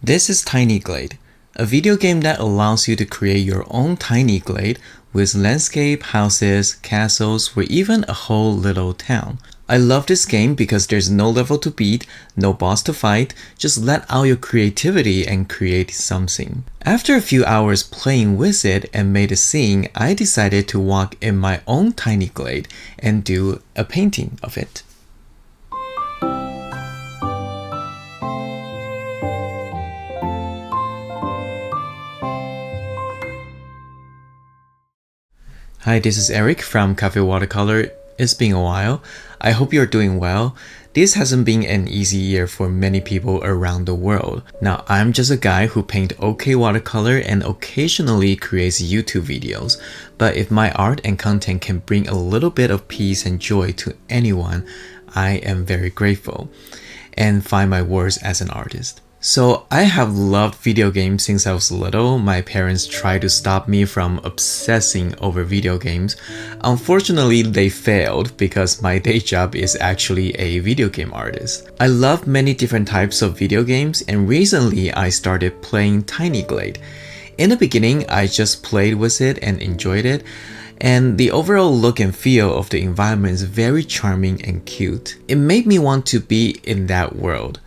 This is Tiny Glade, a video game that allows you to create your own tiny glade with landscape, houses, castles, or even a whole little town. I love this game because there's no level to beat, no boss to fight, just let out your creativity and create something. After a few hours playing with it and made a scene, I decided to walk in my own tiny glade and do a painting of it. Hi, this is Eric from Cafe Watercolor. It's been a while. I hope you're doing well. This hasn't been an easy year for many people around the world. Now, I'm just a guy who paints okay watercolor and occasionally creates YouTube videos. But if my art and content can bring a little bit of peace and joy to anyone, I am very grateful and find my worth as an artist. So I have loved video games since I was little. My parents tried to stop me from obsessing over video games. Unfortunately, they failed because my day job is actually a video game artist. I love many different types of video games, and recently I started playing Tiny Glade. In the beginning, I just played with it and enjoyed it, and the overall look and feel of the environment is very charming and cute. It made me want to be in that world.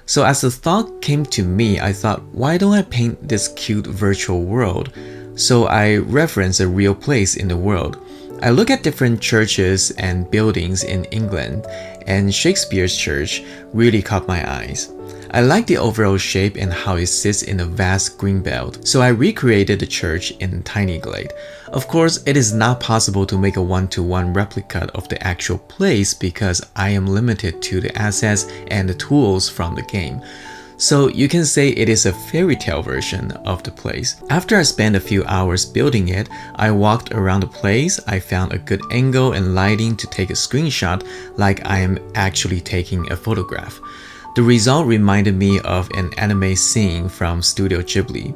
So as the thought came to me, I thought, why don't I paint this cute virtual world? So I reference a real place in the world. I look at different churches and buildings in England, and Shakespeare's church really caught my eyes. I like the overall shape and how it sits in a vast green belt, so I recreated the church in Tiny Glade. Of course, it is not possible to make a one-to-one replica of the actual place because I am limited to the assets and the tools from the game. So you can say it is a fairy tale version of the place. After I spent a few hours building it, I walked around the place. I found a good angle and lighting to take a screenshot like I am actually taking a photograph. The result reminded me of an anime scene from Studio Ghibli.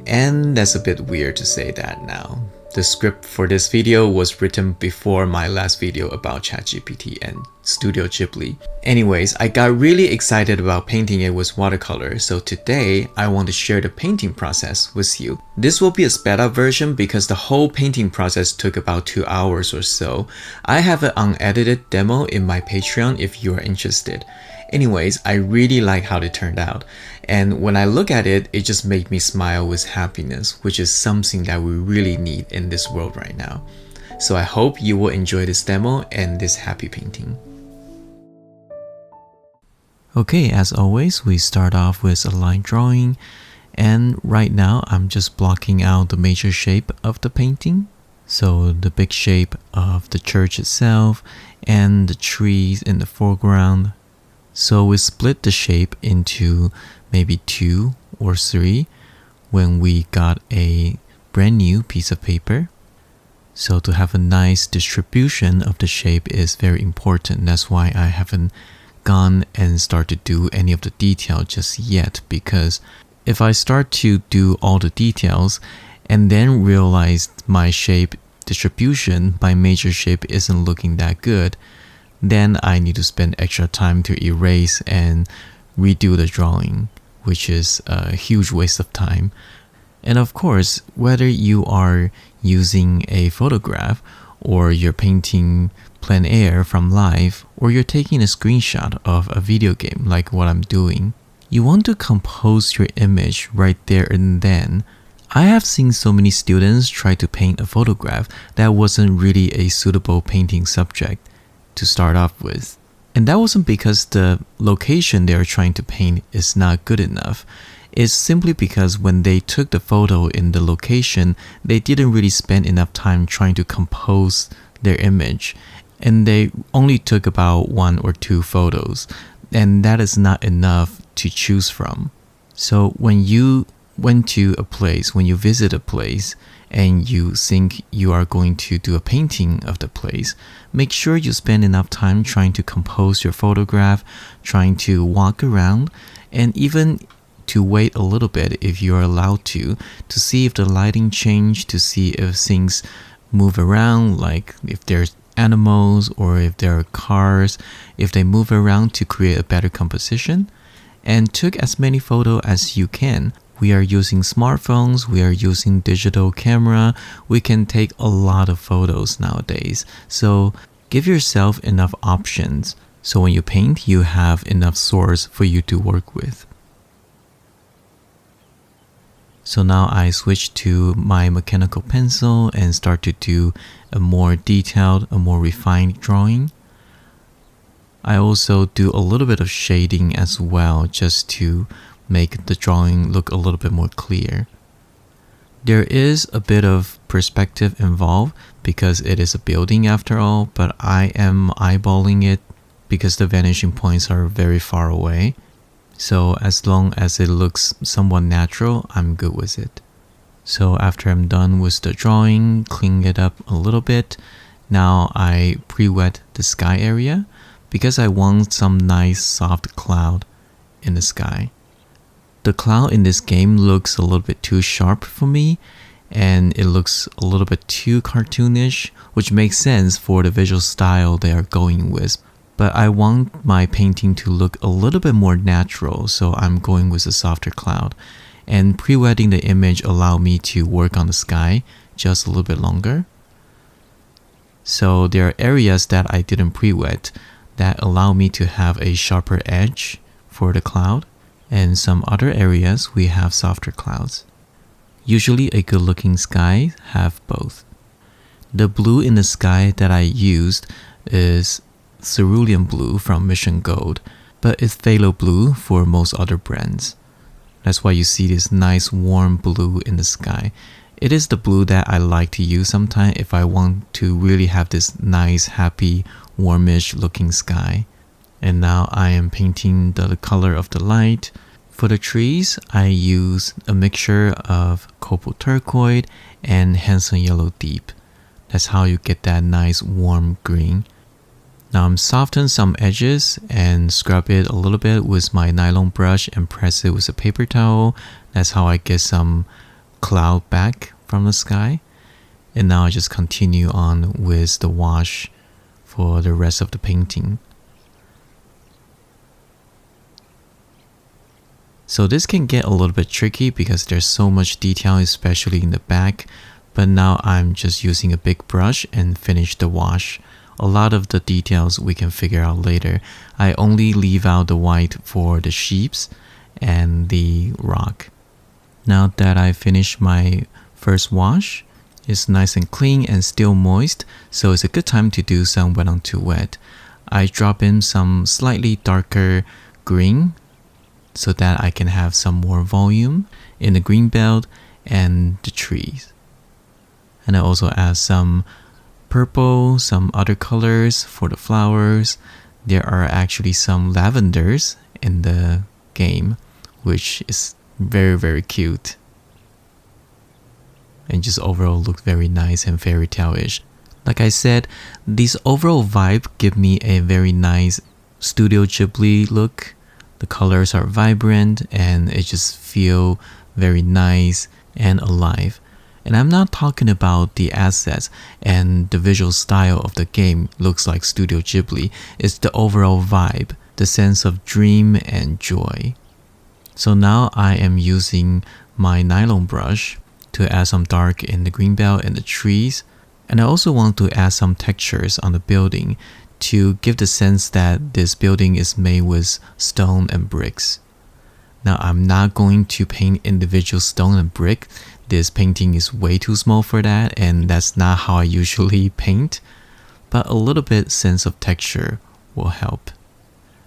And that's a bit weird to say that now. The script for this video was written before my last video about ChatGPT and Studio Ghibli. Anyways, I got really excited about painting it with watercolor, so today I want to share the painting process with you. This will be a sped up version because the whole painting process took about 2 hours or so. I have an unedited demo in my Patreon if you are interested. Anyways, I really like how it turned out, and when I look at it, it just made me smile with happiness, which is something that we really need in this world right now. So I hope you will enjoy this demo and this happy painting. Okay, as always, we start off with a line drawing, and right now I'm just blocking out the major shape of the painting. So the big shape of the church itself and the trees in the foreground. So we split the shape into maybe 2 or 3 when we got a brand new piece of paper. So to have a nice distribution of the shape is very important. That's why I haven't gone and started to do any of the detail just yet, because if I start to do all the details and then realize my shape distribution, my major shape isn't looking that good, then I need to spend extra time to erase and redo the drawing, which is a huge waste of time. And of course, whether you are using a photograph or you're painting plein air from life, or you're taking a screenshot of a video game like what I'm doing, you want to compose your image right there and then. I have seen so many students try to paint a photograph that wasn't really a suitable painting subject to start off with. And that wasn't because the location they are trying to paint is not good enough. It's simply because when they took the photo in the location, they didn't really spend enough time trying to compose their image. And they only took about 1 or 2 photos. And that is not enough to choose from. So when you went to a place, when you visit a place, and you think you are going to do a painting of the place, make sure you spend enough time trying to compose your photograph, trying to walk around, and even to wait a little bit if you're allowed to see if the lighting change, to see if things move around, like if there's animals or if there are cars, if they move around to create a better composition. and took as many photos as you can. We are using smartphones, we are using digital camera, we can take a lot of photos nowadays. So give yourself enough options so when you paint, you have enough source for you to work with. So now I switch to my mechanical pencil and start to do a more detailed, a more refined drawing. I also do a little bit of shading as well, just to make the drawing look a little bit more clear. There is a bit of perspective involved because it is a building after all, but I am eyeballing it because the vanishing points are very far away. So as long as it looks somewhat natural, I'm good with it. So after I'm done with the drawing, clean it up a little bit, now I pre-wet the sky area because I want some nice soft cloud in the sky. The cloud in this game looks a little bit too sharp for me, and it looks a little bit too cartoonish, which makes sense for the visual style they are going with. But I want my painting to look a little bit more natural, so I'm going with a softer cloud. And pre-wetting the image allowed me to work on the sky just a little bit longer. So there are areas that I didn't pre-wet that allow me to have a sharper edge for the cloud. And some other areas we have softer clouds. Usually a good looking sky have both. The blue in the sky that I used is cerulean blue from Mission Gold, but it's phthalo blue for most other brands. That's why you see this nice warm blue in the sky. It is the blue that I like to use sometimes if I want to really have this nice, happy, warmish looking sky. And now I am painting the color of the light. For the trees, I use a mixture of copal turquoise and Hanson yellow deep. That's how you get that nice warm green. Now I'm soften some edges and scrub it a little bit with my nylon brush and press it with a paper towel. That's how I get some cloud back from the sky. And now I just continue on with the wash for the rest of the painting. So this can get a little bit tricky because there's so much detail, especially in the back. But now I'm just using a big brush and finish the wash. A lot of the details we can figure out later. I only leave out the white for the sheeps and the rock. Now that I finished my first wash, it's nice and clean and still moist, so it's a good time to do some wet on to wet. I drop in some slightly darker green so that I can have some more volume in the green belt and the trees. And I also add some purple, some other colors for the flowers. There are actually some lavenders in the game, which is very, very cute. And just overall look very nice and fairy tale-ish. Like I said, these overall vibe give me a very nice Studio Ghibli look. The colors are vibrant and it just feel very nice and alive. And I'm not talking about the assets and the visual style of the game looks like Studio Ghibli. It's the overall vibe, the sense of dream and joy. So now I am using my nylon brush to add some dark in the green belt and the trees. And I also want to add some textures on the building to give the sense that this building is made with stone and bricks. Now I'm not going to paint individual stone and brick. This painting is way too small for that, and that's not how I usually paint. But a little bit sense of texture will help.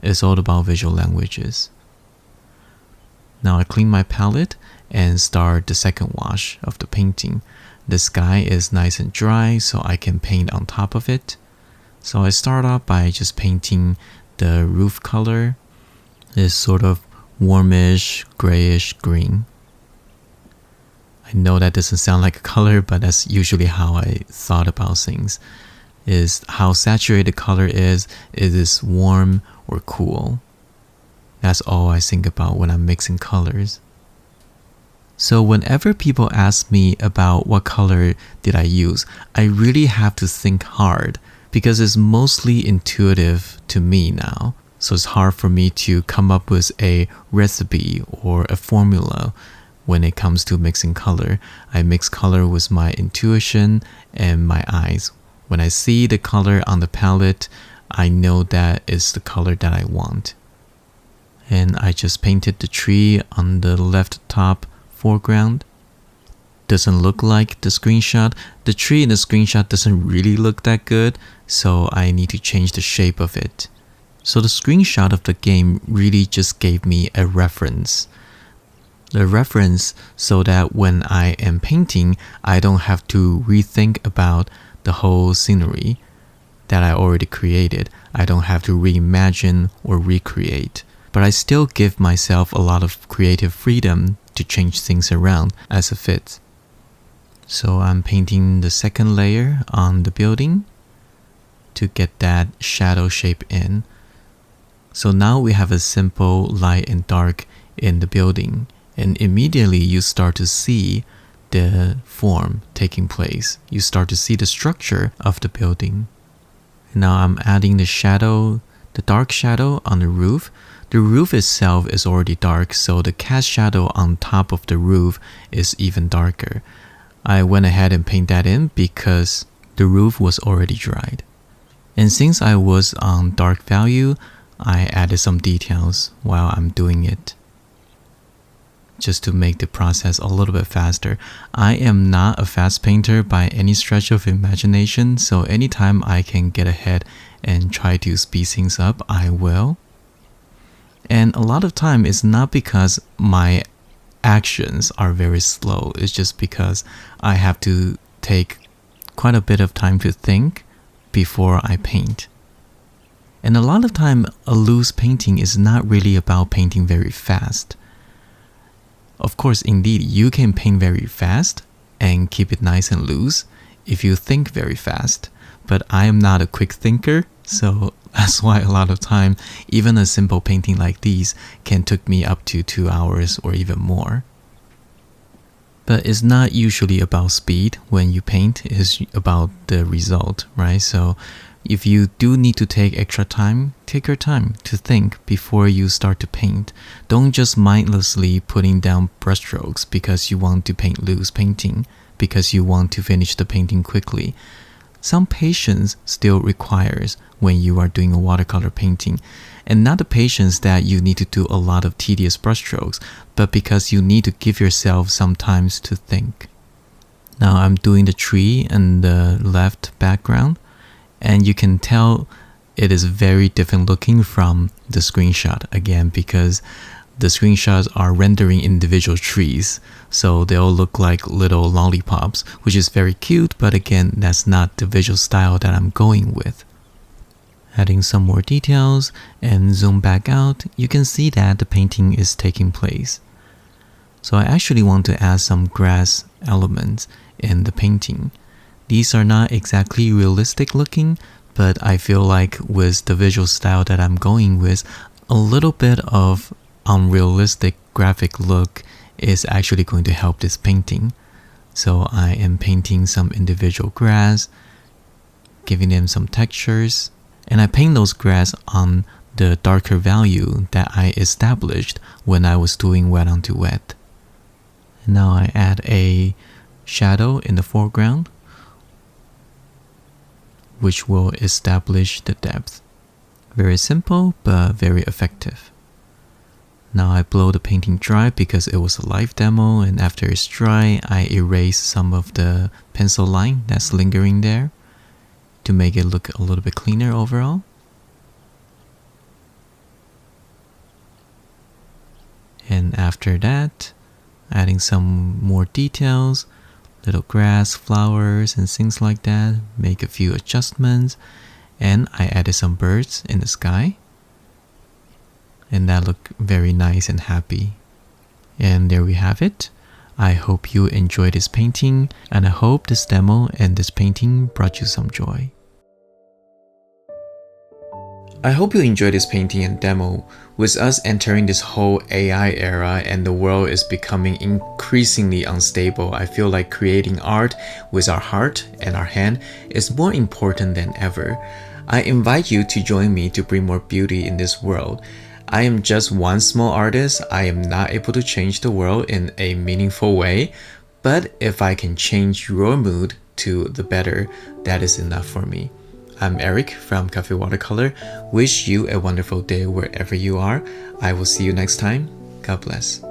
It's all about visual languages. Now I clean my palette and start the second wash of the painting. The sky is nice and dry, so I can paint on top of it. So I start off by just painting the roof color, this sort of warmish, grayish green. I know that doesn't sound like a color, but that's usually how I thought about things. Is how saturated color is it warm or cool? That's all I think about when I'm mixing colors. So whenever people ask me about what color did I use, I really have to think hard because it's mostly intuitive to me now. so it's hard for me to come up with a recipe or a formula when it comes to mixing color. I mix color with my intuition and my eyes. When I see the color on the palette, I know that is the color that I want. And I just painted the tree on the left top foreground. Doesn't look like the screenshot. The tree in the screenshot doesn't really look that good, so I need to change the shape of it. So the screenshot of the game really just gave me a reference. The reference so that when I am painting, I don't have to rethink about the whole scenery that I already created. I don't have to reimagine or recreate. But I still give myself a lot of creative freedom to change things around as it fits. So I'm painting the second layer on the building to get that shadow shape in. So now we have a simple light and dark in the building, and immediately you start to see the form taking place. You start to see the structure of the building. Now I'm adding the shadow, the dark shadow on the roof. The roof itself is already dark, so the cast shadow on top of the roof is even darker. I went ahead and painted that in because the roof was already dried. And since I was on dark value, I added some details while I'm doing it, just to make the process a little bit faster. I am not a fast painter by any stretch of imagination, so anytime I can get ahead and try to speed things up, I will. And a lot of time it's not because my actions are very slow, it's just because I have to take quite a bit of time to think before I paint. And a lot of time a loose painting is not really about painting very fast. Of course, indeed, you can paint very fast and keep it nice and loose if you think very fast, but I am not a quick thinker, so that's why a lot of time, even a simple painting like these can take me up to 2 hours or even more. But it's not usually about speed when you paint, it's about the result, right? So if you do need to take extra time, take your time to think before you start to paint. Don't just mindlessly putting down brushstrokes because you want to paint loose painting, because you want to finish the painting quickly. Some patience still requires when you are doing a watercolor painting, and not the patience that you need to do a lot of tedious brushstrokes, but because you need to give yourself some time to think. Now I'm doing the tree in the left background, and you can tell it is very different looking from the screenshot again, because the screenshots are rendering individual trees, so they'll look like little lollipops, which is very cute, but again, that's not the visual style that I'm going with. Adding some more details and zoom back out, you can see that the painting is taking place. So I actually want to add some grass elements in the painting. These are not exactly realistic looking, but I feel like with the visual style that I'm going with, a little bit of unrealistic graphic look is actually going to help this painting. So I am painting some individual grass, giving them some textures, and I paint those grass on the darker value that I established when I was doing wet onto wet. And now I add a shadow in the foreground, which will establish the depth. Very simple, but very effective. Now I blow the painting dry because it was a live demo, and after it's dry, I erase some of the pencil line that's lingering there to make it look a little bit cleaner overall. And after that, adding some more details, little grass, flowers, and things like that, make a few adjustments, and I added some birds in the sky. And that looked very nice and happy. And there we have it. I hope you enjoyed this painting, and I hope this demo and this painting brought you some joy. I hope you enjoyed this painting and demo. With us entering this whole AI era and the world is becoming increasingly unstable, I feel like creating art with our heart and our hand is more important than ever. I invite you to join me to bring more beauty in this world. I am just one small artist. I am not able to change the world in a meaningful way, but if I can change your mood to the better, that is enough for me. I'm Eric from Cafe Watercolor. Wish you a wonderful day wherever you are. I will see you next time. God bless.